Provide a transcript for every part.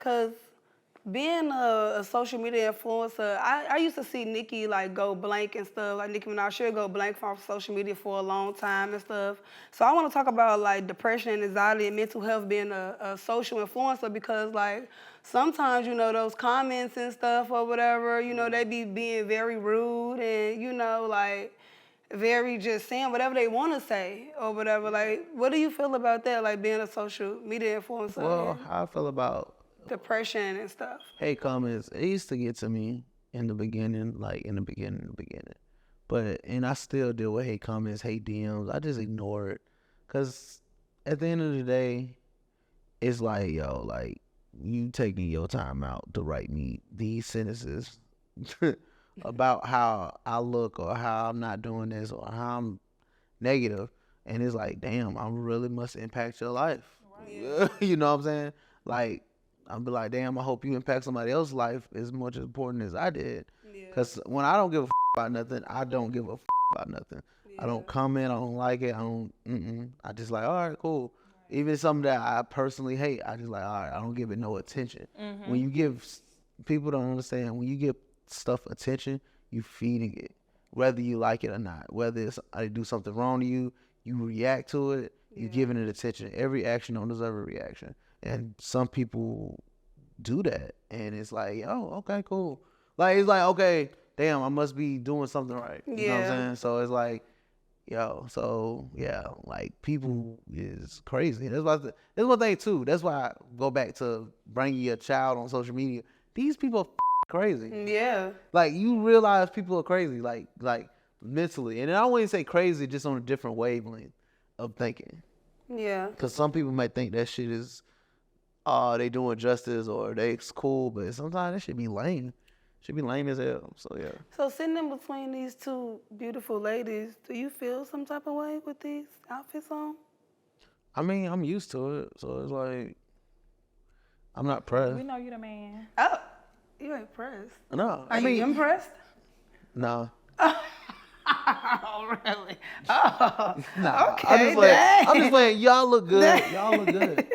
Cause being a social media influencer, I used to see Nicki like go blank and stuff. Like Nicki Minaj, she'll go blank from social media for a long time and stuff. So I want to talk about like depression and anxiety and mental health being a social influencer because like sometimes, you know, those comments and stuff or whatever, you know, they be being very rude and, you know, like very just saying whatever they want to say or whatever. Like, what do you feel about that, like being a social media influencer Well, and how I feel about depression and stuff? hate comments, it used to get to me in the beginning, But, and I still deal with hate comments, hate DMs. I just ignore it. Because at the end of the day, it's like, yo, like, you taking your time out to write me these sentences about how I look or how I'm not doing this or how I'm negative. And it's like, damn, I really must impact your life. Right. You know what I'm saying? Like, I'll be like, damn, I hope you impact somebody else's life as much as important as I did. Because when I don't give a about nothing, I don't give a about nothing. Yeah. I don't comment, I don't like it, I just like, all right, cool. Right. Even something that I personally hate, I just like, all right, I don't give it no attention. Mm-hmm. When you give, people don't understand, when you give stuff attention, you feeding it, whether you like it or not. Whether it's I do something wrong to you, you react to it, you giving it attention. Every action don't deserve a reaction. And some people do that. And it's like, oh, okay, cool. Like, it's like, okay, damn, I must be doing something right. You know what I'm saying? So it's like, yo, so yeah, like people is crazy. That's one thing too. That's why I go back to bringing your child on social media. These people are crazy. Yeah. Like you realize people are crazy, like mentally. And I don't want to say crazy, just on a different wavelength of thinking. Yeah. Because some people might think that shit is, they doing justice or they cool, but sometimes that should be lame. Should be lame as hell. So yeah. So sitting in between these two beautiful ladies, do you feel some type of way with these outfits on? I mean, I'm used to it, so it's like I'm not pressed. We know you the man. Oh, you ain't pressed. No. Are you impressed? No. Oh, really? Oh, nah. Okay. I'm just playing. Y'all look good. Y'all look good.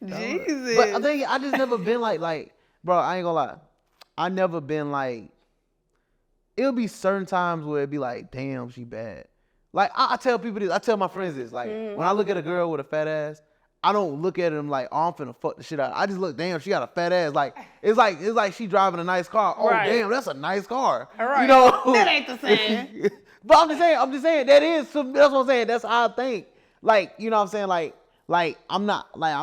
Jesus. But I think I just never been like, bro, I ain't gonna lie. I never been like, it'll be certain times where it'd be like, damn, she bad. Like, I tell people this, I tell my friends this, like, when I look at a girl with a fat ass, I don't look at them like, oh, I'm finna fuck the shit out. I just look, damn, she got a fat ass. Like, it's like she driving a nice car. Oh, damn, that's a nice car. Right. You know? That ain't the same. But I'm just saying, that's what I'm saying. That's how I think. Like, you know what I'm saying? Like, I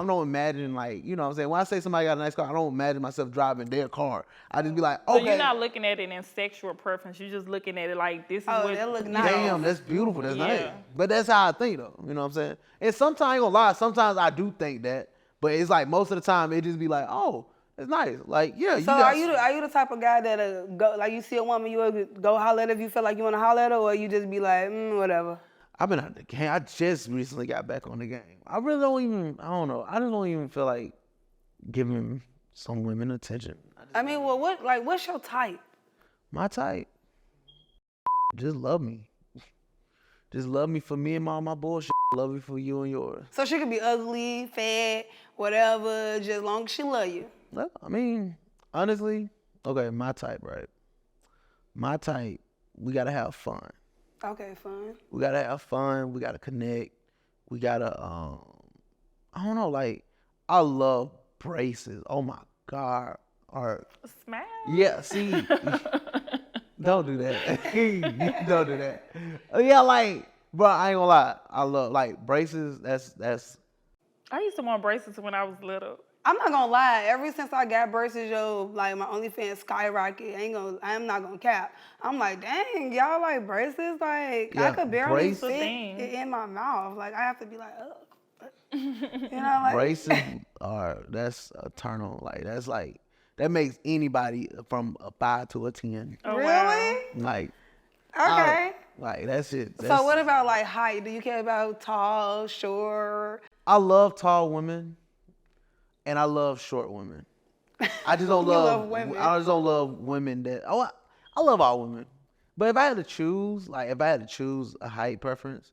don't imagine, like, you know what I'm saying? When I say somebody got a nice car, I don't imagine myself driving their car. I just be like, okay. So you're not looking at it in sexual preference. You're just looking at it like, this is what, that look nice. Damn, that's beautiful. That's nice. But that's how I think, though. You know what I'm saying? And sometimes, I ain't gonna lie, sometimes I do think that. But it's like, most of the time, it just be like, oh, it's nice. Like, yeah. So are you the type of guy that go, like, you see a woman, you would go holler at her if you feel like you want to holler at her, or you just be like, whatever? I've been out of the game. I just recently got back on the game. I really I don't know. I just don't even feel like giving some women attention. Well, what's your type? My type? Just love me. Just love me for me and all my bullshit. Love me for you and yours. So she could be ugly, fat, whatever, just as long as she love you. Well, I mean, honestly, okay, my type, right? My type, we gotta have fun. Okay, fun. We gotta have fun. We gotta connect. We gotta, I don't know, like, I love braces. Oh my God. Smile. Yeah, see, don't do that. Don't do that. Yeah, like, bro, I ain't gonna lie. I love, like, braces. That's. I used to want braces when I was little. I'm not gonna lie. Ever since I got braces, like my OnlyFans skyrocket. I'm not gonna cap. I'm like, dang, y'all like braces? Like, yeah, I could barely fit it in my mouth. Like, I have to be like, ugh. You know, like braces that's eternal. Like, that's like, that makes anybody from a 5 to a 10. Oh, really? Like, okay. Like, that's it. So what about like height? Do you care about tall, short? I love tall women. And I love short women. I just don't love women. I just don't love women that. Oh, I love all women. But if I had to choose, a height preference,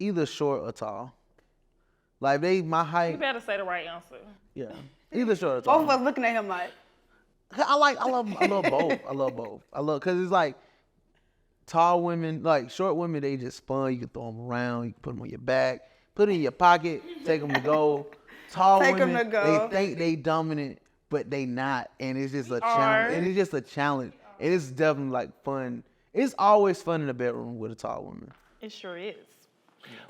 either short or tall. Like my You height. better say the right answer. Yeah. Either short or tall. Both of us looking at him like, I love both. I love both. Cause it's like tall women, like short women, they just fun. You can throw them around. You can put them on your back, put it in your pocket, take them to go. Tall Take 'em women, to go. they think they dominant, but they not, and it's just a challenge. And it's just a challenge. And it's definitely like fun. It's always fun in the bedroom with a tall woman. It sure is.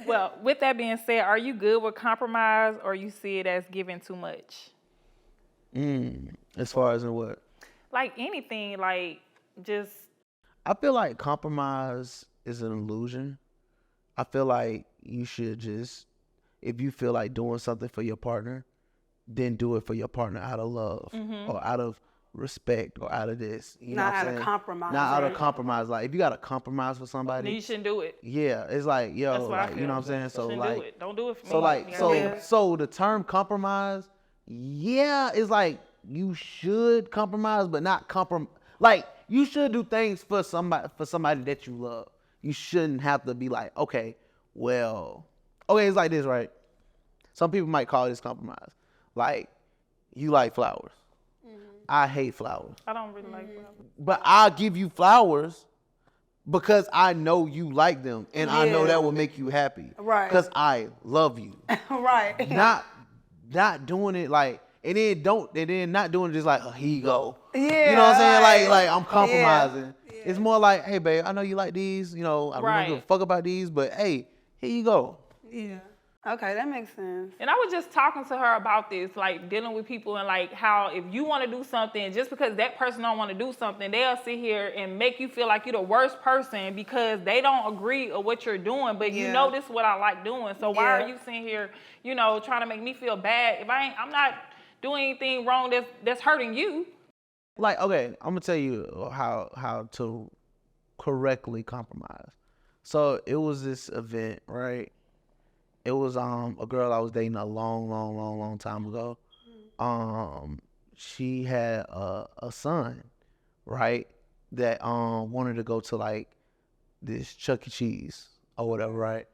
Well, with that being said, are you good with compromise, or you see it as giving too much? As far as in what? Like anything, like just I feel like compromise is an illusion. I feel like you should just, if you feel like doing something for your partner, then do it for your partner out of love or out of respect or out of this. You know not what I'm out of saying? compromise. Not out of right? compromise. Like if you got to compromise for then somebody, you shouldn't do it. yeah, it's like, yo, That's what I like, feel. you know what I'm saying? So Shouldn't like, do it. Don't do it for me. so like, You so gotta do it. so the term compromise, yeah, it's like you should compromise, but not like you should do things for somebody that you love. You shouldn't have to be like, okay, it's like this, right? Some people might call this compromise. Like, you like flowers. I hate flowers. I don't really like flowers. But I'll give you flowers because I know you like them and I know Yeah. that will make you happy. Right. Because I love you. right. Not doing it like, and then not doing it just like, here you go. Yeah, You know what I'm saying? right. Like I'm compromising. It's more like, hey babe, I know you like these, I don't Right. give a fuck about these, but hey, here you go. Yeah. Okay, that makes sense. And I was just talking to her about this, like dealing with people and like how if you want to do something, just because that person don't want to do something, they'll sit here and make you feel like you're the worst person because they don't agree with what you're doing. But you Yeah. know this is what I like doing. So why Yeah. are you sitting here, trying to make me feel bad if I'm not doing anything wrong that's hurting you? Like, okay, I'm gonna tell you how to correctly compromise. So it was this event, right? It was a girl I was dating a long time ago. She had a son, right? That wanted to go to like this Chuck E. Cheese or whatever, right?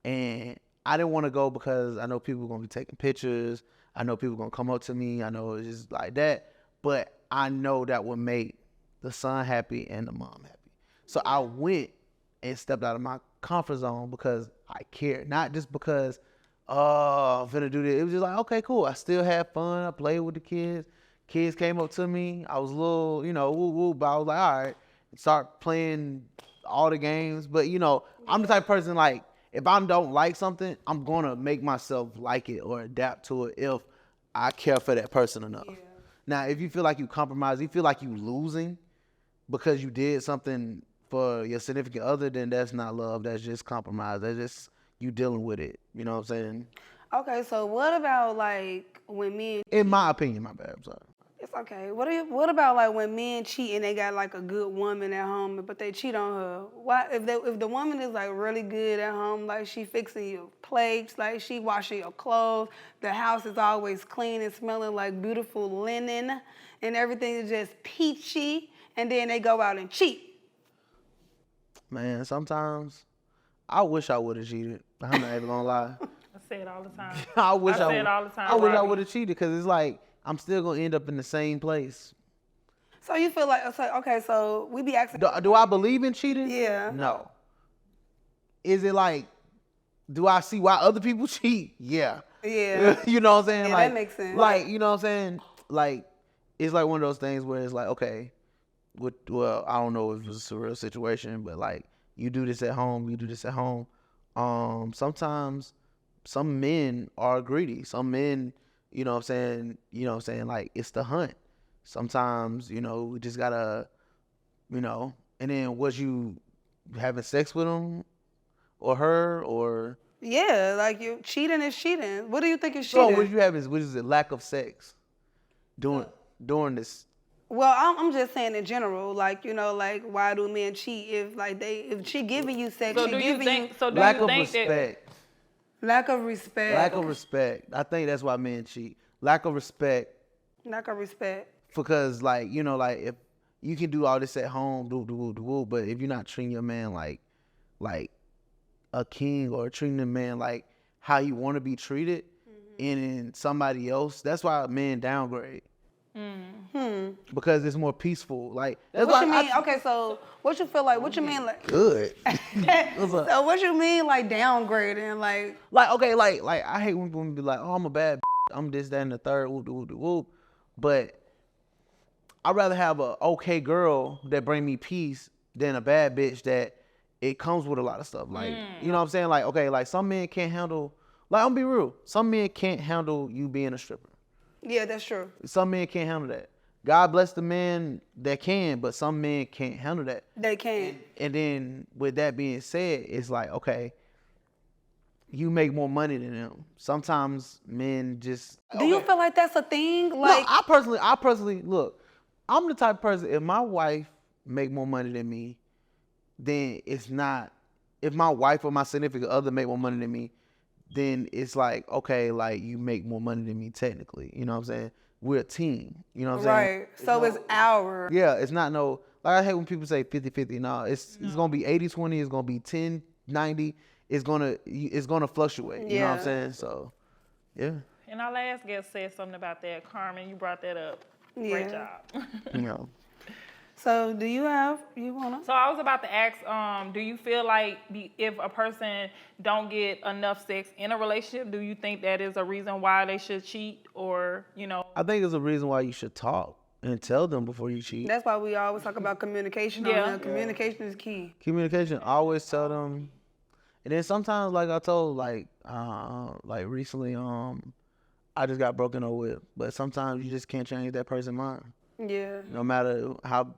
And I didn't want to go because I know people were gonna be taking pictures. I know people gonna come up to me. I know it's just like that. But I know that would make the son happy and the mom happy. So I went and stepped out of my comfort zone because I cared, not just because, I'm finna do this. It was just like, okay, cool. I still had fun. I played with the kids. Kids came up to me. I was a little, woo woo, but I was like, all right, start playing all the games. But I'm the type of person like, if I don't like something, I'm gonna make myself like it or adapt to it if I care for that person enough. Yeah. Now, if you feel like you compromise, you feel like you losing because you did something for your significant other, then that's not love. That's just compromise. That's just you dealing with it. You know what I'm saying? Okay, so what about like when men? In my opinion, my bad. I'm sorry. It's okay. What about like when men cheat and they got like a good woman at home, but they cheat on her? Why if the woman is like really good at home, like she fixing your plates, like she washing your clothes, the house is always clean and smelling like beautiful linen, and everything is just peachy, and then they go out and cheat. Man, sometimes I wish I would have cheated. I'm not even gonna lie. I say it all the time. I wish say it all the time. I wish I Robbie. would have cheated because it's like I'm still gonna end up in the same place. So you feel like okay, so we be asking. Do I believe in cheating? Yeah. No. Is it like, do I see why other people cheat? Yeah. Yeah. You know what I'm saying? Yeah, like, that makes sense. Like, you know what I'm saying? Like, it's like one of those things where it's like, okay, well, I don't know if it's a real situation, but like, you do this at home, you do this at home. Sometimes some men are greedy. Some men, you know what I'm saying? Like, it's the hunt. Sometimes, we just gotta, and then was you having sex with him or her or? Yeah, like you cheating is cheating. What do you think is cheating? So what you have is, what is it, lack of sex during this? Well, I'm just saying in general, like like why do men cheat if she giving you sex, So she do you giving think? you So do Lack you of think that? respect. lack of respect. Lack of respect. I think that's why men cheat. Lack of respect. Lack of respect. Because like if you can do all this at home, but if you're not treating your man like a king or treating the man like how you want to be treated in somebody else. That's why men downgrade. Because it's more peaceful. Like that's What why you mean? Okay, so what you feel like? What you mean like? good. What's up? So what you mean like downgrading? Like okay, like I hate when women be like, oh, I'm a bad I'm this, that, and the third, whoop, whoop, whoop. But I'd rather have a okay girl that bring me peace than a bad bitch that it comes with a lot of stuff. Like, you know what I'm saying? Like, okay, like some men can't handle, like, I'm gonna be real. Some men can't handle you being a stripper. Yeah, that's true. Some men can't handle that. God bless the men that can, but some men can't handle that. They can. And then with that being said, it's like, okay, you make more money than them. Sometimes men just. Do you feel like that's a thing? Like, I personally look. I'm the type of person. If my wife make more money than me, then it's not. If my wife or my significant other make more money than me, then it's like, okay, like you make more money than me technically. You know what I'm saying? We're a team. You know what I'm saying? Right. So it's our. Yeah, it's not no. Like I hate when people say 50-50. No, it's gonna be 80-20. It's gonna be 10-90. It's gonna fluctuate. You know what I'm saying? So, yeah. And our last guest said something about that, Carmen. You brought that up. Great job. You know. So do you wanna? So I was about to ask, do you feel like if a person don't get enough sex in a relationship, do you think that is a reason why they should cheat or, you know? I think it's a reason why you should talk and tell them before you cheat. That's why we always talk about communication. Yeah. Communication is key. Communication. Always tell them. And then sometimes, like I told, like recently, I just got broken up with. But sometimes you just can't change that person's mind. Yeah. No matter how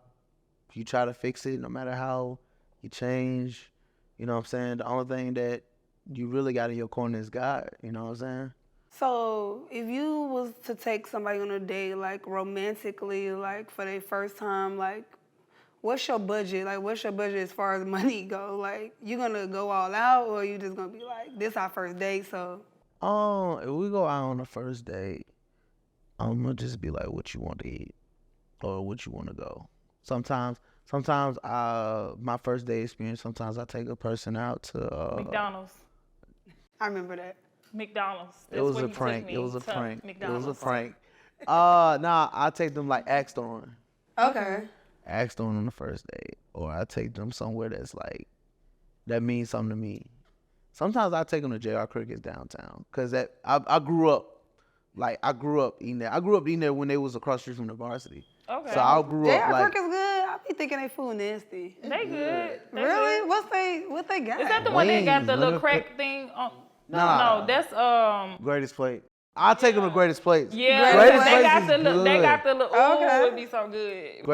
you try to fix it, no matter how you change, you know what I'm saying? The only thing that you really got in your corner is God, you know what I'm saying? So if you was to take somebody on a date, like romantically, like for their first time, like what's your budget? Like what's your budget as far as money go? Like you gonna go all out or you just gonna be like, this our first date, so? If we go out on the first date, I'm gonna just be like, what you want to eat or what you want to go. Sometimes my first day experience, sometimes I take a person out to McDonald's. I remember that. McDonald's. It was a prank. It was a prank. Nah, I take them like Axton. Okay. Axton on the first date, or I take them somewhere that's like that means something to me. Sometimes I take them to J.R. Cricket's downtown, cause that I grew up eating there. I grew up eating there when they was across the street from the varsity. Okay. So I grew up J.R. like. Cricket's good. I be thinking they food nasty. They good. They Really? good. What they got? Is that the one that got the Wings, little nigga. crack thing on? Nah. No, that's Greatest plate. I'll take them to Greatest Plates. yeah. Greatest they Plates got is the little. They good. got the little. Okay. Ooh, it'd be so good.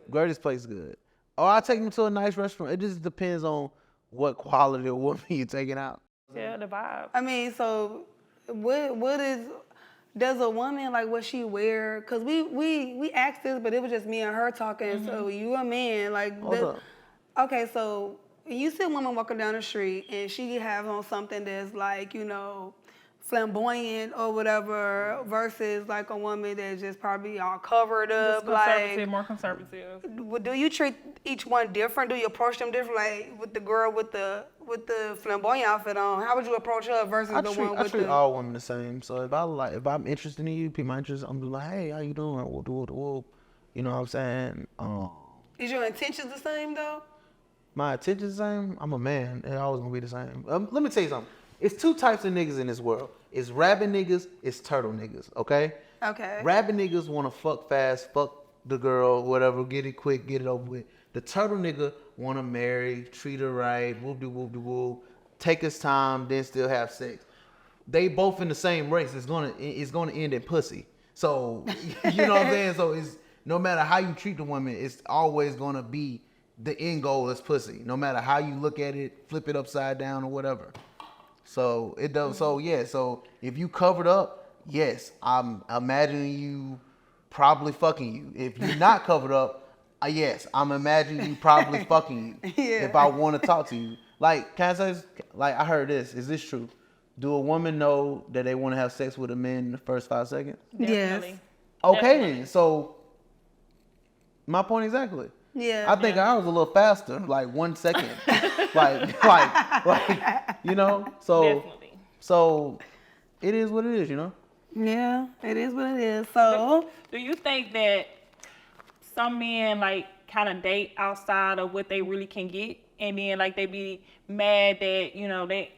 Greatest Place is good. Or I'll take them to a nice restaurant. It just depends on what quality of woman you're taking out. Yeah, the vibe. I mean, so what is, does a woman, like what she wear? Because we asked this, but it was just me and her talking. So you a man, like, okay, so you see a woman walking down the street and she has on something that's like, you know, flamboyant or whatever versus like a woman that's just probably all covered up. Just conservative, more conservative. Do you treat each one different? Do you approach them different? Like with the girl with the flamboyant outfit on, how would you approach her versus the one with I treat the? all women the same. So if I'm interested in you, pique my interest, I'm like, hey, how you doing? Whoop, whoop, whoop. You know what I'm saying? Is your intentions the same though? My intentions the same. I'm a man. It's always gonna be the same. Let me tell you something. It's two types of niggas in this world. It's rabbit niggas. It's turtle niggas. Okay. Okay. Rabbit niggas want to fuck fast, fuck the girl, whatever, get it quick, get it over with. The turtle nigga want to marry, treat her right, whoop-de-whoop-de-whoop, take his time, then still have sex. They both in the same race. It's gonna end in pussy. So, you know what I'm saying? So it's no matter how you treat the woman, it's always gonna be the end goal is pussy. No matter how you look at it, flip it upside down or whatever. So it does. So yeah. So if you covered up, yes, I'm imagining you probably fucking you. If you're not covered up, yes, I'm imagining you probably fucking you. Yeah. If I want to talk to you, like, can I say this? Like, I heard this. Is this true? Do a woman know that they want to have sex with a man in the first 5 seconds? Definitely. Yes. Okay then. So my point exactly. Yeah. I think I was a little faster, like 1 second, like, you know. So, Definitely. So it is what it is, you know. Yeah, it is what it is. So, Do you think that some men like kind of date outside of what they really can get, and then like they be mad that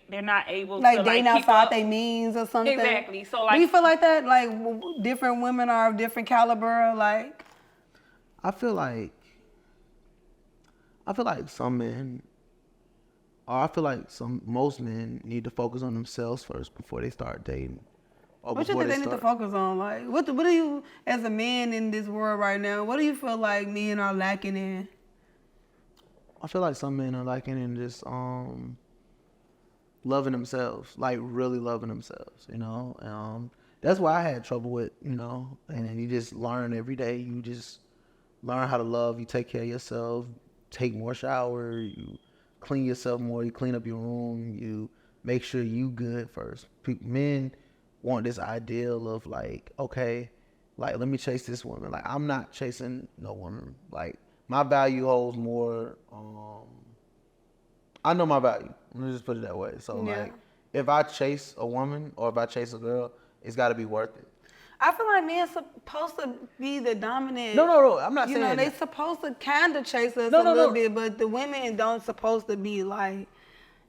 they're not able like to dating like keep outside up? they means or something. Exactly. So Do like, you feel like that? Like different women are of different caliber. Like, I feel like some men, or I feel like most men need to focus on themselves first before they start dating. Or what you before think they need to focus on? Like, what do you, as a man in this world right now, what do you feel like men are lacking in? I feel like some men are lacking in just loving themselves, like really loving themselves, you know. That's why I had trouble with, and then you just learn every day. You just learn how to love. You take care of yourself, take more shower, you clean yourself more, you clean up your room, you make sure you good first. Men want this ideal of like, okay, like let me chase this woman. Like I'm not chasing no woman. Like my value holds more. I know my value. Let me just put it that way. So like, if I chase a woman or if I chase a girl, it's got to be worth it. I feel like men supposed to be the dominant. No. I'm not saying they that. supposed to kind of chase us a little bit, but the women don't supposed to be like,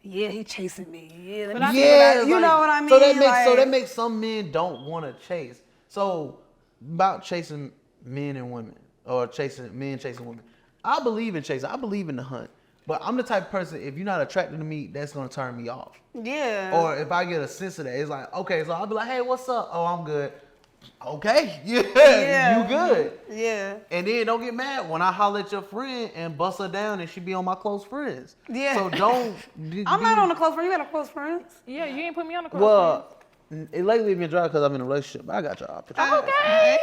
yeah, he chasing me. Yeah, let me see what you know what I mean? So that makes some men don't want to chase. So about chasing men and women, or men chasing women. I believe in chasing. I believe in the hunt. But I'm the type of person, if you're not attracted to me, that's going to turn me off. Yeah. Or if I get a sense of that, it's like, okay, so I'll be like, hey, what's up? Oh, I'm good. Okay, yeah, you good. Yeah. And then don't get mad when I holler at your friend and bust her down and she be on my close friends. Yeah. So don't. I'm not on the close friend. You got a close friends? yeah, you ain't put me on the close friends. It lately been dry because I'm in a relationship. I got y'all. Okay.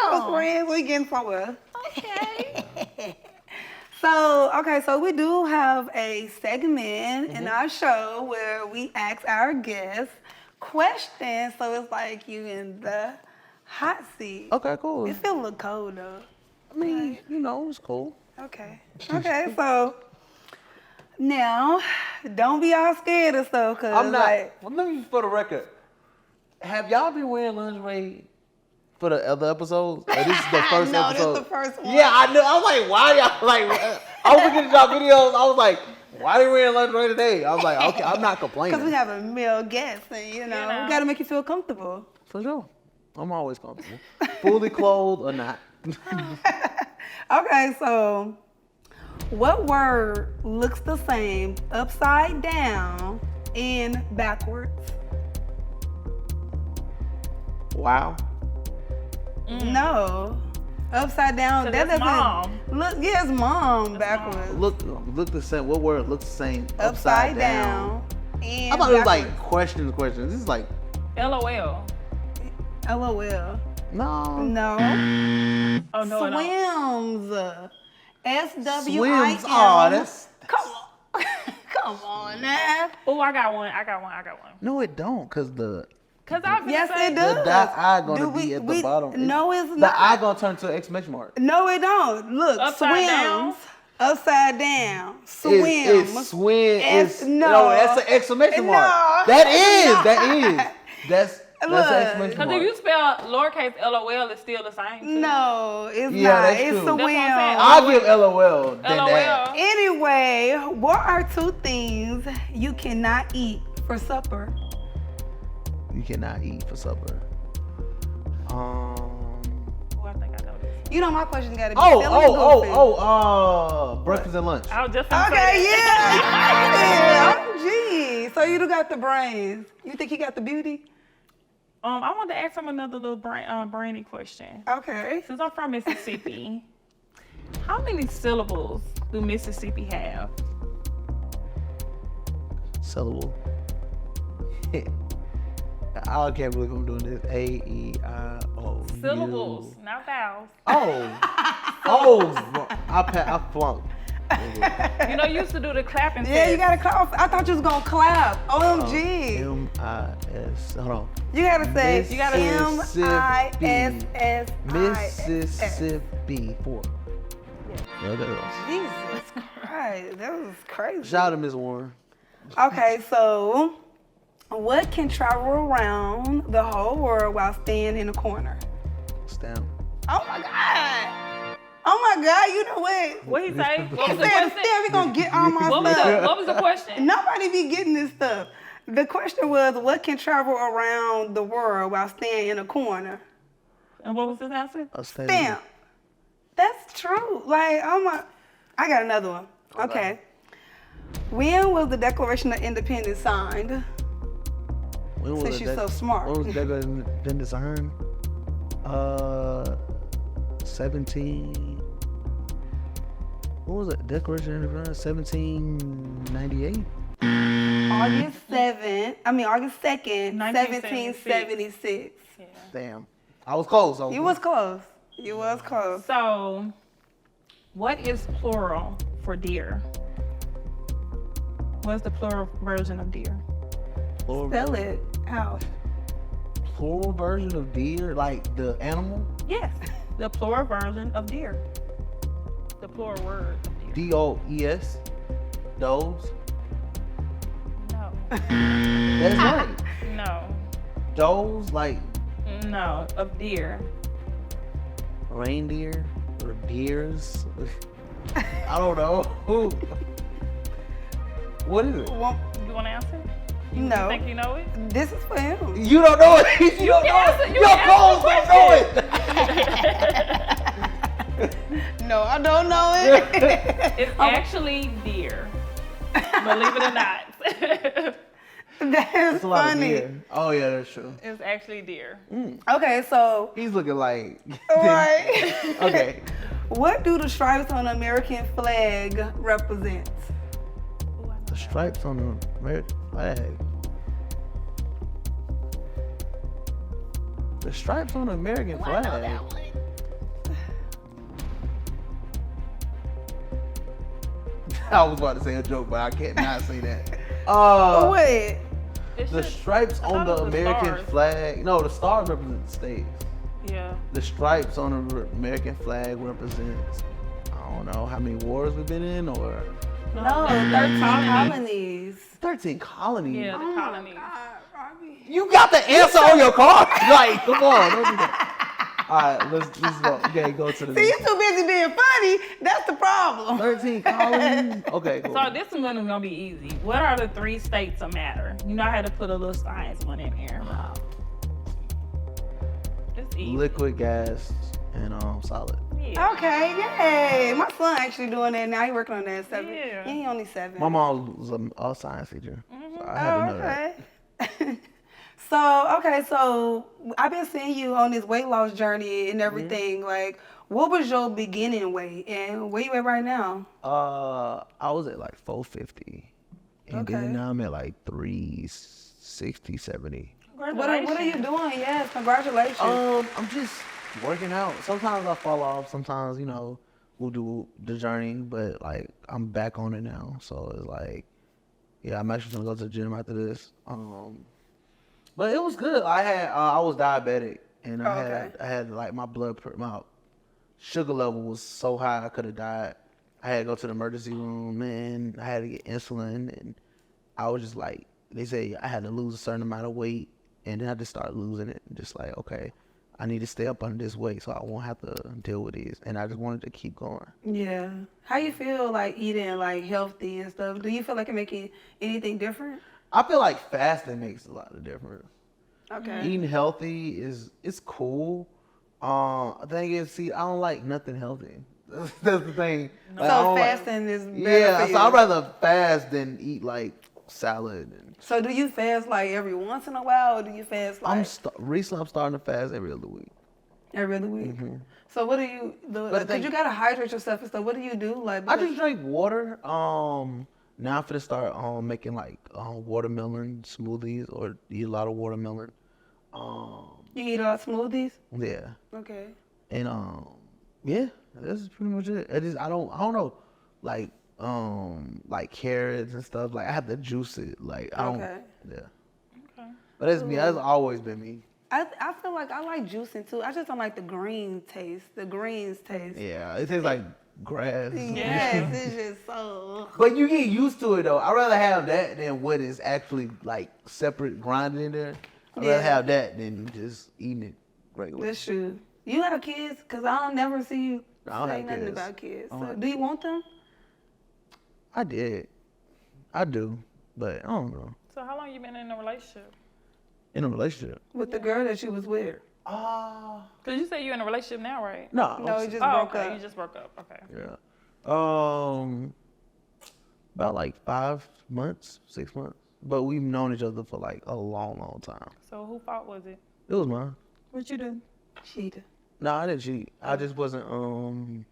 Close friends. We getting somewhere. Okay. So we do have a segment in our show where we ask our guests questions. So it's like you in the hot seat. Okay, cool. It feel a little cold though. I mean, it's cool. Okay. Okay, so now don't be all scared of stuff, cause I'm not. like, Well, let me for the record. Have y'all been wearing lingerie for the other episodes? Or this is the first no, episode? this is the first one. Yeah, I knew. I was like, why y'all like? I was looking at y'all videos. I was like, why they wearing lingerie today? I was like, okay, I'm not complaining. Because we have a male guest, and we gotta make you feel comfortable. For sure. I'm always comfortable. Fully clothed or not. Okay, so what word looks the same upside down and backwards? Wow. No. Upside down, So that that's doesn't mom. look. Yeah, it's mom backwards. Look the same. What word looks the same? Upside down. And I thought it was like backwards. questions. This is like LOL. LOL. no. No. Oh no, it don't. Swims. SWIM. Swims. Oh, that's Come on. Come on now. Oh, I got one. no, it don't, cause the Cause I've been Yes, saying, it does. the I gonna Do be at the bottom. No, it's The not. I gonna turn to an exclamation mark. No, it don't. Look, Upside swims. down? Upside down. Swim. It's swim. It's- It's no. that's an exclamation mark. No. That is. That's an Look. exclamation Cause mark. if you spell lowercase LOL, it's still the same. Too. No, it's Yeah, not. that's It's true. swim. That's what I'm saying. I'll give LOL than that. LOL. Anyway, what are two things you cannot eat for supper? You cannot eat for supper. Oh, I think I know this. You know my question got to be silly goofy. Breakfast and lunch. I was just gonna Okay, say yeah. Gee, so you do got the brains. You think he got the beauty? I wanted to ask him another little brainy question. Okay. Since I'm from Mississippi, how many syllables do Mississippi have? Syllable. I can't believe I'm doing this. A-E-I-O. Syllables, not vowels. I flunked. You know, you used to do the clapping Yeah, test. you gotta clap. I thought you was gonna clap. OMG. M-I-S. Hold on. You gotta say Mississippi. M-I-S-S-I-S. Mississippi. 4. Yeah, there it was. Jesus Christ, that was crazy. Shout out to Miss Warren. Okay, so What can travel around the whole world while staying in a corner? Stamp. Oh my God. Oh my God, you know what? What he say? What He was the said, question? "Stan, we gonna get all my What was stuff." what was the question? Nobody be getting this stuff. The question was, what can travel around the world while staying in a corner? And what was his answer? A Stamp. That's true. Like, oh my. I got another one. Okay. When was the Declaration of Independence signed? When was Since the you're so smart. When was the Declaration of Independence signed? 17. What was it? Declaration of Independence? 1798. August 2nd, 1976. 1776. Yeah. Damn. I was close. You was close. You was close. So, what is plural for deer? What's the plural version of deer? Spell it out. Plural version of deer, like the animal. Yes, the plural version of deer. The plural word of deer. DOES. Does. No. That's right. No. Does, like No, of deer. reindeer or deers. I don't know. What is it? Well, You want to answer? You no. think you know it? This is for him. You don't know it. You don't know answer- it. you Your can answer clothes don't know it. No, I don't know it. It's actually deer. Believe it or not. That's That's a lot of funny. deer. Oh yeah, that's true. It's actually deer. Okay, so, He's looking like. right. Okay. What do the stripes on the American flag represent? Ooh, I know The that. stripes on the American flag. The stripes on the American flag. I was about to say a joke, but I can't not say that. Wait. It The should- stripes I on thought the it was American stars. flag. No, the stars represent the states. Yeah. The stripes on the American flag represents, I don't know how many wars we've been in, or No, 13 colonies. 13 colonies. Yeah, the colonies. Robbie. You got the answer on your card. Like, come on, don't do that. All right, let's go. Okay, go to the See, you next. too busy being funny. That's the problem. 13 colonies. Okay, cool. So this one is gonna be easy. What are the 3 states that matter? You know I had to put a little science one in here. It's easy. Liquid, gas, and solid. Yeah. Okay, yay. My son actually doing that now. He working on that at 7. Yeah. He only 7. My mom was a science teacher, so I had to know that. Okay. So I've been seeing you on this weight loss journey and everything. Like, what was your beginning weight and where you at right now? I was at like 450, and Okay. then now I'm at like 360, 70. What are you doing? Yes, congratulations. I'm just working out. Sometimes I fall off. Sometimes, we'll do the journey, but like I'm back on it now. So it's like, yeah, I'm actually gonna go to the gym after this. But it was good. I was diabetic, and I had like my my sugar level was so high I could have died. I had to go to the emergency room, and I had to get insulin, and I was just like, they say I had to lose a certain amount of weight, and then I just started losing it, and just like, okay, I need to stay up under this weight so I won't have to deal with this, and I just wanted to keep going. Yeah. How you feel like eating like healthy and stuff? Do you feel like it making anything different? I feel like fasting makes a lot of difference. Okay. Eating healthy it's cool. The thing is, see, I don't like nothing healthy. That's the thing. Like, I So don't like- fasting is better Yeah, for you. so I'd rather fast than eat like salad. And So do you fast like every once in a while, or do you fast like recently I'm starting to fast every other week. every other week? So what do you do? But Because think- you gotta hydrate yourself and stuff. What do you do? Like, I because- just drink water. Now I'm finna start making like watermelon smoothies or eat a lot of watermelon. you eat a lot of smoothies. Yeah. Okay. And yeah, that's pretty much it. I don't know, like carrots and stuff. Like I have to juice it. Like I don't. Okay. Yeah. Okay. But that's me. That's always been me. I feel like I like juicing too. I just don't like the green taste. The greens taste. Yeah, it tastes like grass. Yes, it's just so. But you get used to it though. I'd rather have that than what is actually like separate grinding in there. I'd rather have that than just eating it regular. That's true. You have kids? Because I don't never see you I don't say have nothing kids. about kids. I don't So, have do you want them? I did. I do. But I don't know. So how long you been in a relationship? In a relationship. With the girl that you was with? Cause you say you're in a relationship now, right? No. No, it just Oh, broke okay. up. You just broke up. Okay. Yeah. About like 5 months, 6 months. But we've known each other for like a long, long time. So who fault was it? It was mine. What you do? Cheated. No, I didn't cheat. I just wasn't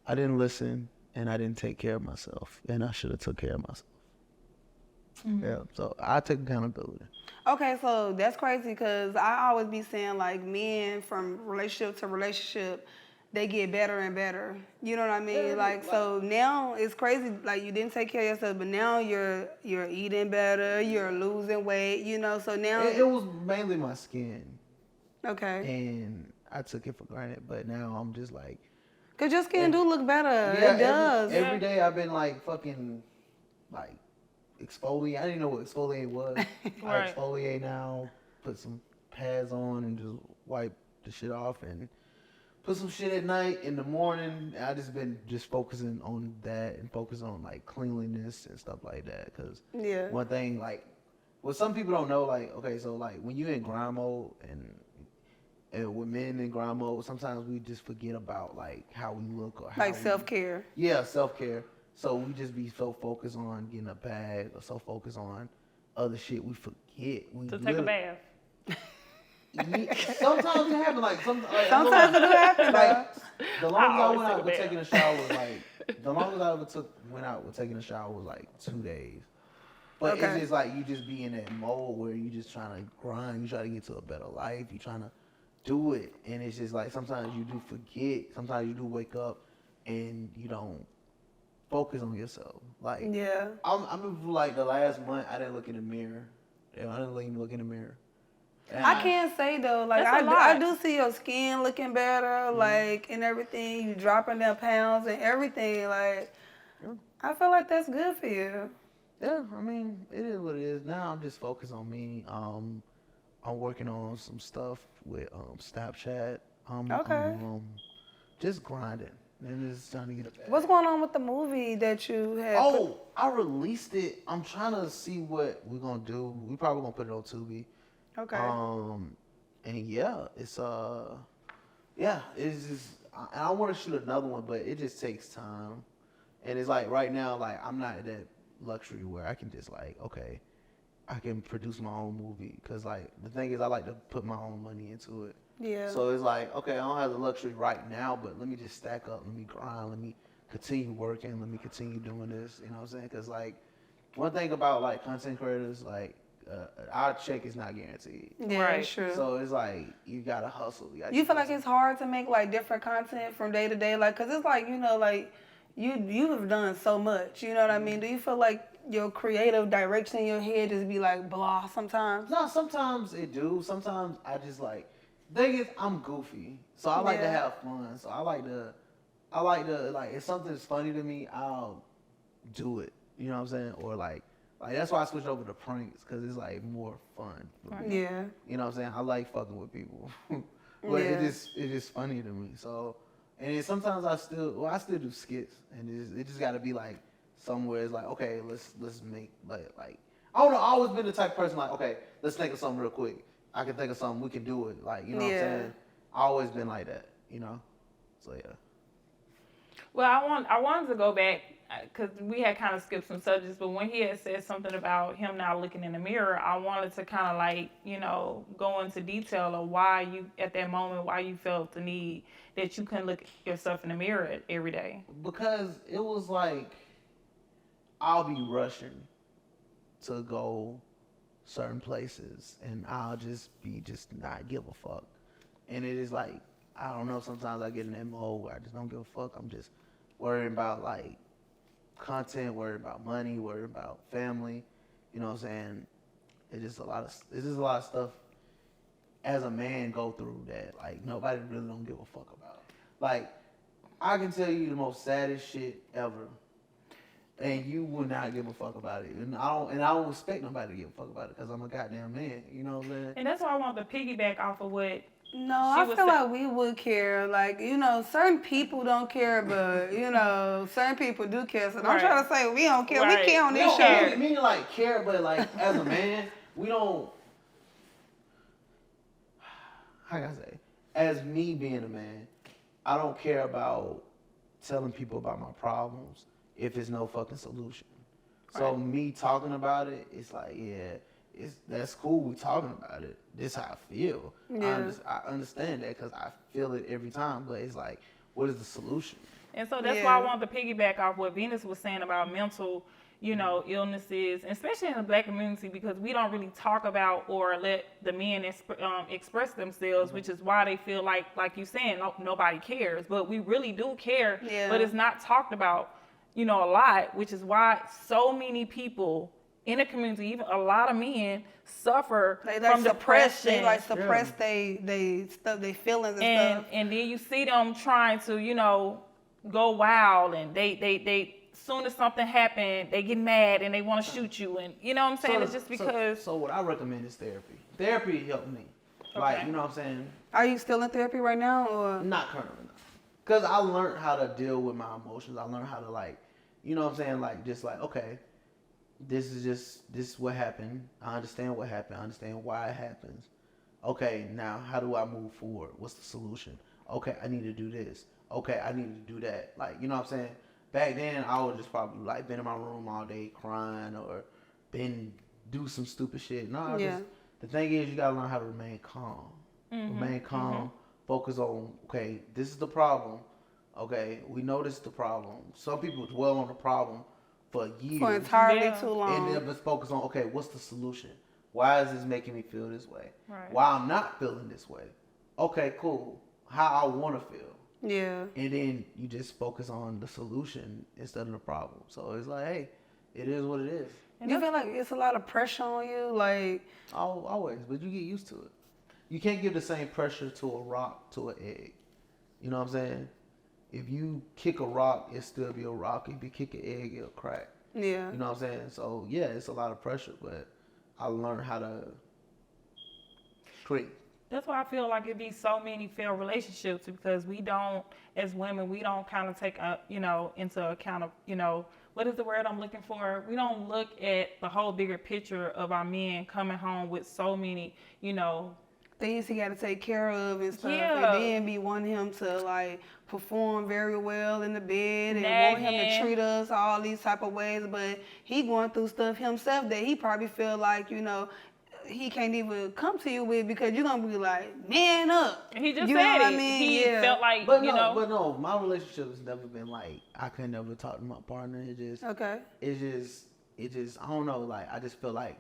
I didn't listen and I didn't take care of myself. And I should have took care of myself. Yeah. So I take accountability. Okay, so that's crazy because I always be saying like men from relationship to relationship, they get better and better. You know what I mean? Like so now it's crazy. Like you didn't take care of yourself, but now you're eating better. You're losing weight. You know, so now It was mainly my skin. okay. And I took it for granted. But now I'm just like. Cause your skin do look better. Yeah, It does. Every day I've been like fucking like exfoliate. I didn't know what exfoliate was. I Right. exfoliate now, put some pads on and just wipe the shit off and put some shit at night in the morning. I just been focusing on that and focusing on like cleanliness and stuff like that. Cause Yeah. one thing like, what some people don't know, like, okay, so like when you're in grind mode and with men in grind mode, sometimes we just forget about like how we look or how Like self-care. Yeah, self-care. So we just be so focused on getting a bag or so focused on other shit we forget. We To take a bath. Sometimes it happens. Like Sometimes it do happen. like the longest I always went take out a with bath. taking a shower was like the longest I ever went out with taking a shower was like 2 days. But Okay. it's just like you just be in that mode where you just trying to grind, you try to get to a better life, you trying to do it, and it's just like sometimes you do forget, sometimes you do wake up and you don't focus on yourself. Like Yeah. I'm like the last month I didn't look in the mirror. Yeah, I didn't even look in the mirror. And I can't say though, like That's a I lot. do see your skin looking better, like and everything. You dropping down pounds and everything. Like Yeah. I feel like that's good for you. Yeah, I mean, it is what it is. Now I'm just focused on me. I'm working on some stuff with Snapchat. Okay. Just grinding and just trying to get it back. What's going on with the movie that you had? Oh, I released it. I'm trying to see what we're gonna do. We probably gonna put it on Tubi. Okay. And yeah, it's just. I want to shoot another one, but it just takes time. And it's like right now, like I'm not at that luxury where I can just like, okay, I can produce my own movie. Cause like the thing is, I like to put my own money into it. Yeah. So it's like, okay, I don't have the luxury right now, but let me just stack up, let me grind, let me continue working, let me continue doing this. You know what I'm saying? Cause like one thing about like content creators, like our check is not guaranteed. Yeah, Right. that's true. So it's like you gotta hustle. You feel like it's hard to make like different content from day to day, like, cause it's like like you have done so much. You know what I mean? Do you feel like your creative direction in your head just be like blah sometimes? No, sometimes it do. Sometimes I just like. Thing is, I'm goofy, so I like to have fun. So I like to like if something's funny to me, I'll do it. You know what I'm saying? Or like that's why I switched over to pranks because it's like more fun. For me. Yeah. You know what I'm saying? I like fucking with people, but it's just funny to me. So and then sometimes I still do skits, and it just got to be like somewhere. It's like okay, let's make like I don't know. I always been the type of person like okay, let's think of something real quick. I can think of something, we can do it. Like, you know what I'm saying? I always been like that, you know? So, yeah. Well, I wanted to go back because we had kind of skipped some subjects, but when he had said something about him now looking in the mirror, I wanted to kind of like, go into detail of why you, at that moment, why you felt the need that you couldn't look yourself in the mirror every day. Because it was like, I'll be rushing to go certain places and I'll just not give a fuck. And it is like, I don't know, sometimes I get in that mode where I just don't give a fuck. I'm just worrying about like content, worried about money, worried about family. You know what I'm saying? It's just a lot of stuff as a man go through that like nobody really don't give a fuck about. Like I can tell you the most saddest shit ever, and you will not give a fuck about it. And I don't expect nobody to give a fuck about it because I'm a goddamn man. You know what I'm saying? And that's why I want to piggyback off of what. No, I feel like we would care. Like, certain people don't care, but, certain people do care. So don't try to say we don't care. Right. We care on this show. I mean, like, care, but, like, as a man, we don't, how can I say, as me being a man, I don't care about telling people about my problems if there's no fucking solution. So me talking about it, it's like, yeah, that's cool. We talking about it. This is how I feel. Yeah. I understand that because I feel it every time. But it's like, what is the solution? And so that's why I wanted to piggyback off what Venus was saying about mental, illnesses, especially in the Black community, because we don't really talk about or let the men express themselves, which is why they feel like you saying, nobody cares. But we really do care, but it's not talked about, a lot, which is why so many people in the community, even a lot of men, suffer from depression. They suppress they feelings and stuff. And then you see them trying to, go wild, and they soon as something happens, they get mad and they want to shoot you, and you know what I'm saying? It's just because. So what I recommend is therapy. Therapy helped me. Okay. Like, you know what I'm saying? Are you still in therapy right now, or? Not currently, no. Because I learned how to deal with my emotions. I learned how to, like, you know what I'm saying? Like, just like, okay, this is what happened. I understand what happened. I understand why it happens. Okay, now how do I move forward? What's the solution? Okay, I need to do this. Okay, I need to do that. Like, you know what I'm saying? Back then, I would just probably, like, been in my room all day crying or do some stupid shit. No, the thing is, you gotta learn how to remain calm. Remain calm. Focus on, okay, this is the problem. Okay, we know this is the problem. Some people dwell on the problem for years. For entirely too long. And they'll just focus on, okay, what's the solution? Why is this making me feel this way? Right. Why I'm not feeling this way? Okay, cool. How I want to feel. Yeah. And then you just focus on the solution instead of the problem. So it's like, hey, it is what it is. And you feel like it's a lot of pressure on you? Like, always, but you get used to it. You can't give the same pressure to a rock to an egg. You know what I'm saying? If you kick a rock, it'll still be a rock. If you kick an egg, it'll crack. Yeah. You know what I'm saying? So, yeah, it's a lot of pressure, but I learned how to create. That's why I feel like it be so many failed relationships, because we don't, as women, we don't kind of take, into account of, what is the word I'm looking for? We don't look at the whole bigger picture of our men coming home with so many, things he got to take care of and stuff. Yeah. And then be wanting him to, like, perform very well in the bed and Nagging. want him to treat us all these type of ways. But he going through stuff himself that he probably feel like, he can't even come to you with, because you're going to be like, man up. And he just you said know what it. I mean? He felt like, But no, my relationship has never been like, I could never talk to my partner. It's just, I don't know, like, I just feel like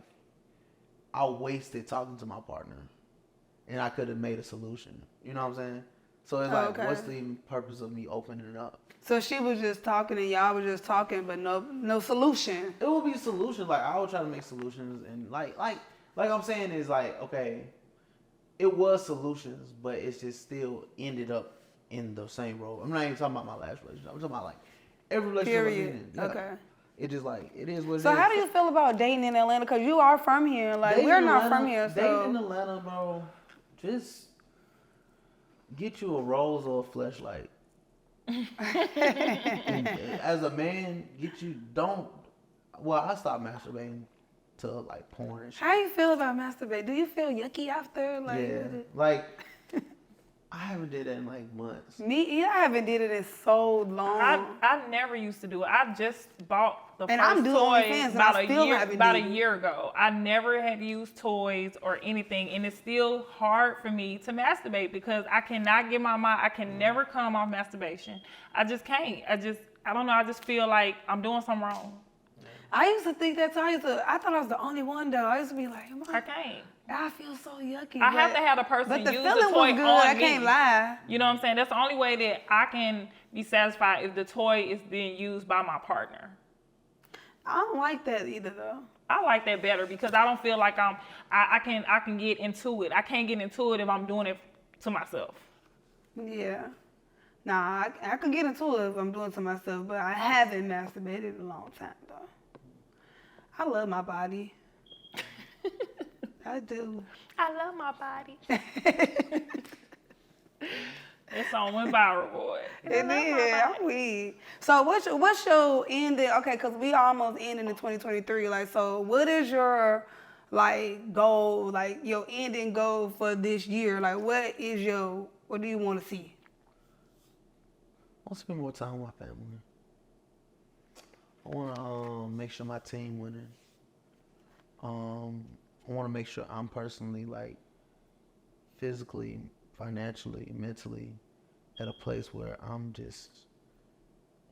I wasted talking to my partner and I could have made a solution. You know what I'm saying? So it's like, what's the purpose of me opening it up? So she was just talking and y'all was just talking, but no solution. It would be a solution. Like, I would try to make solutions, and like I'm saying is like, okay, it was solutions, but it's just still ended up in the same role. I'm not even talking about my last relationship. I'm talking about like every relationship I've been in. Yeah. Okay. It just like, it is what it is. So how do you feel about dating in Atlanta? Because you are from here. Like, we're not from here. So Dating in Atlanta, bro, just get you a rose or a fleshlight. As a man, I stopped masturbating to like porn and shit. How you feel about masturbate? Do you feel yucky after? Like, yeah, like I haven't did that in like months. I haven't did it in so long. I never used to do it. I just bought the and first I'm doing toy OnlyFans, about a it. year ago. I never had used toys or anything, and it's still hard for me to masturbate because I cannot get my mind. I can never come off masturbation. I just can't. I don't know. I just feel like I'm doing something wrong. I used to think that I thought I was the only one though. I used to be like, I can't. I feel so yucky. I have to have the person but the use the feeling toy was good. on I me. can't lie. You know what I'm saying? That's the only way that I can be satisfied if the toy is being used by my partner. I don't like that either though. I like that better because I don't feel like I can get into it. I can't get into it if I'm doing it to myself. Yeah. Nah, I could get into it if I'm doing it to myself, but I haven't masturbated in a long time, though. I love my body. I do. I love my body. That song went viral, boy. It did. I'm weak. So what's your ending? Okay, because we almost ending in 2023. Like, so what is your like goal? Like your ending goal for this year? Like, what do you want to see? I want to spend more time with my family. I want to make sure my team winning. I want to make sure I'm personally, like, physically, financially, mentally, at a place where I'm just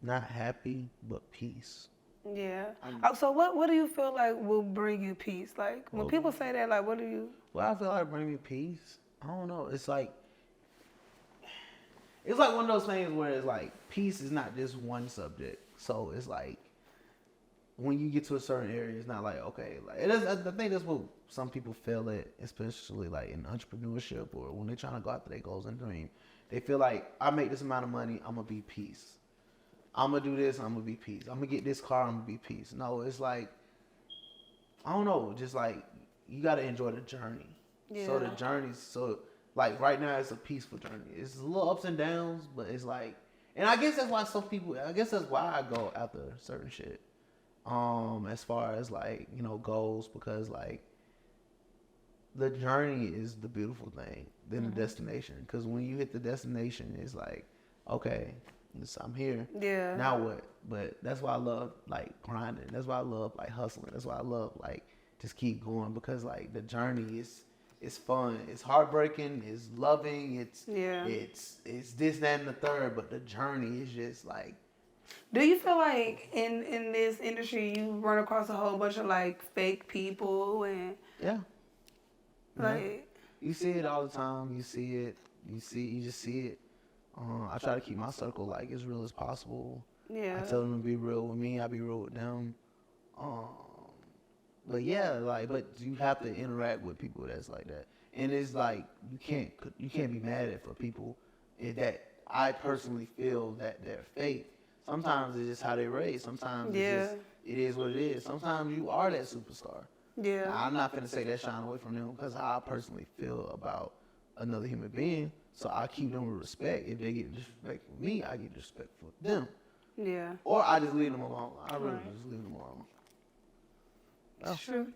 not happy, but peace. Yeah. So what do you feel like will bring you peace? Like when people say that, like what do you? Well, I feel like bring me peace. I don't know. It's like one of those things where it's like peace is not just one subject. So it's like when you get to a certain area, it's not like okay, like it is. I think that's what some people feel at, especially like in entrepreneurship or when they're trying to go after their goals and dream. They feel like I make this amount of money, I'm gonna be peace. I'm gonna do this, I'm gonna be peace. I'm gonna get this car, I'm gonna be peace. No, it's like I don't know, just like you gotta enjoy the journey. Yeah. So the journey's like right now it's a peaceful journey. It's a little ups and downs, but it's like, and I guess that's why that's why I go after certain shit. As far as like, goals, because like the journey is the beautiful thing than the destination. Because when you hit the destination, it's like, okay, I'm here. Yeah. Now what? But that's why I love like grinding. That's why I love like hustling. That's why I love like just keep going, because like the journey is fun. It's heartbreaking. It's loving. It's this, that, and the third. But the journey is just like. Do you feel like in this industry you run across a whole bunch of like fake people and yeah, like you see it all the time. You just see it. I try to keep my circle like as real as possible. Yeah. I tell them to be real with me. I be real with them. But yeah, but you have to interact with people that's like that, and it's like you can't be mad at for people that I personally feel that they're fake. Sometimes it's just how they raise. Sometimes it is what it is. Sometimes you are that superstar. Yeah. Now, I'm not finna take that shine away from them because how I personally feel about another human being. So I keep them with respect. If they get disrespect for me, I get respect for them. Yeah. Or I just leave them alone. I really just leave them alone. That's true.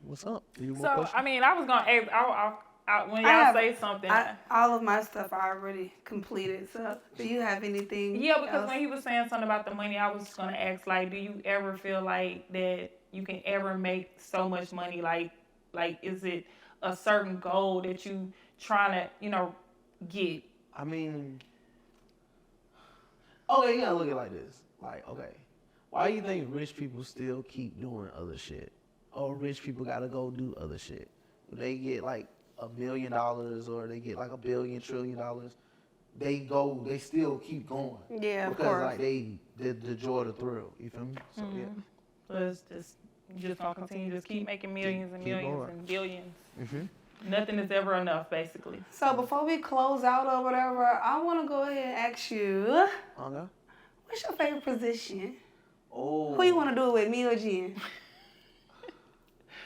What's up? You So, I mean, I was going to ask, when y'all say something. All of my stuff I already completed. So, do you have anything? Yeah, because else? when he was saying something about the money, I was going to ask, like, do you ever feel like that you can ever make so much money? Like is it a certain goal that you trying to, get? I mean, okay, you gotta look at it like this. Like, okay, why do you think rich people still keep doing other shit? Or rich people gotta go do other shit? They get like $1 million or they get like $1 billion, $1 trillion. They still keep going. Yeah, because of course. like the joy, the thrill. You feel me? So yeah. So it's just gonna continue to keep making millions and Keep millions going. and billions. Mm-hmm. Nothing is ever enough, basically. So before we close out or whatever, I want to go ahead and ask you, Okay. what's your favorite position? Oh. Who you want to do it with, me or Jen?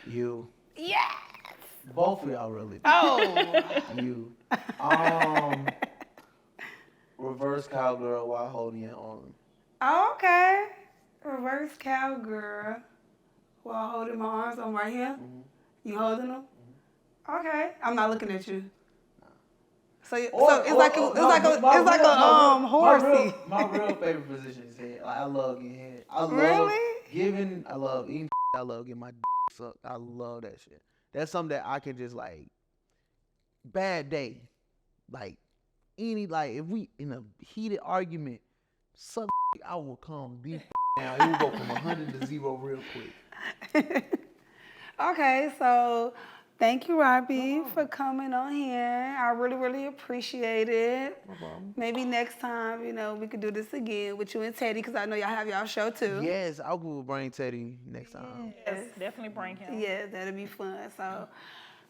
You. Yes. Both of y'all really. Oh. You. Reverse cowgirl while holding your arm. Oh, okay. Reverse cowgirl while holding my arms. I'm right here. Mm-hmm. You holding them? Mm-hmm. Okay. I'm not looking at you. So it's like a horsey. My real favorite position is head. Like, I love getting head. I love Really? I love eating. I love getting my sucked. I love that shit. That's something that I can just like. Bad day, like if we in a heated argument, suck. I will calm deep down. It will go from 100 to 0 real quick. Okay, so thank you, Robiii, for coming on here. I really, really appreciate it. No problem. Maybe next time, we could do this again with you and Teddy, because I know y'all have y'all show too. Yes, I'll go bring Teddy next time. Yes, definitely bring him. Yeah, that'll be fun. So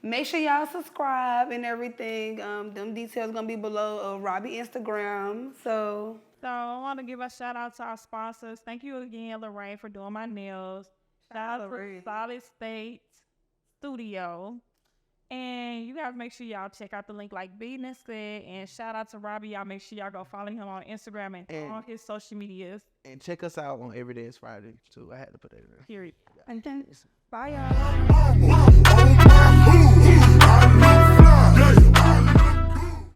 Make sure y'all subscribe and everything. Them details gonna be below Robiii Instagram. So I want to give a shout out to our sponsors. Thank you again, Lorraine, for doing my nails. Shout out to Solid State Studio. And you guys make sure y'all check out the link like Business said. And shout out to Robbie. Y'all make sure y'all go follow him on Instagram and on his social medias. And check us out on Every Day is Friday too. I had to put that in there. Period. and then Bye, y'all.